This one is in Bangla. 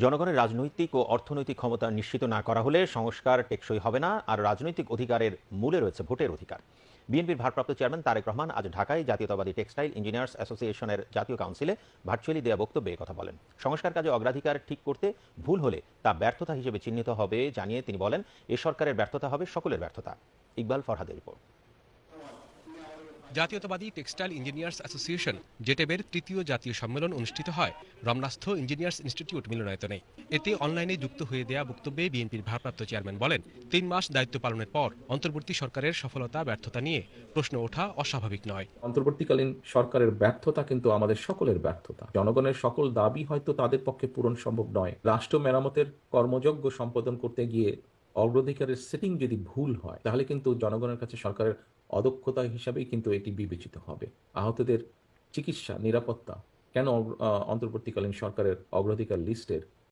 জনগণের রাজনৈতিক ও অর্থনৈতিক ক্ষমতা নিশ্চিত না করা হলে সংস্কার টেকসই হবে না, আর রাজনৈতিক অধিকারের মূলে রয়েছে ভোটের অধিকার। বিএনপির ভারপ্রাপ্ত চেয়ারম্যান তারেক রহমান আজ ঢাকায় জাতীয়তাবাদী টেক্সটাইল ইঞ্জিনিয়ার্স অ্যাসোসিয়েশনের জাতীয় কাউন্সিলে ভার্চুয়ালি দেয়া বক্তব্যে কথা বলেন। সংস্কার কাজে অগ্রাধিকার ঠিক করতে ভুল হলে তা ব্যর্থতা হিসেবে চিহ্নিত হবে জানিয়ে তিনি বলেন, এ সরকারের ব্যর্থতা হবে সকলের ব্যর্থতা। ইকবাল ফরহাদের রিপোর্ট। জাতীয়তাবাদী টেক্সটাইল ইঞ্জিনিয়ার্স অ্যাসোসিয়েশন জেটেবের তৃতীয় জাতীয় সম্মেলন অনুষ্ঠিত হয় রমনাস্থ ইঞ্জিনিয়ার্স ইনস্টিটিউট মিলনায়তনে। এতে অনলাইনে যুক্ত হয়ে দেয়া বক্তব্যে বিএনপির ভারপ্রাপ্ত চেয়ারম্যান বলেন, ৩ মাস দায়িত্ব পালনের পর অন্তর্বর্তী সরকারের সফলতা ব্যর্থতা নিয়ে প্রশ্ন ওঠা অস্বাভাবিক নয়। অন্তর্বর্তীকালীন সরকারের ব্যর্থতা কিন্তু আমাদের সকলের ব্যর্থতা। জনগণের সকল দাবি হয়তো তাদের পক্ষে পূরণ সম্ভব নয়। রাষ্ট্র মেরামতের কর্মযজ্ঞ সম্পাদন করতে গিয়ে অগ্রাধিকারের সেটিং যদি ভুল হয়, তাহলে কিন্তু জনগণের কাছে সরকারের অদক্ষতা হিসাবেই কিন্তু এটি বিবেচিত হবে। আহতদের চিকিৎসা, নিরাপত্তা কেন অন্তর্বর্তীকালীন সরকারের অগ্রাধিকার লিস্টের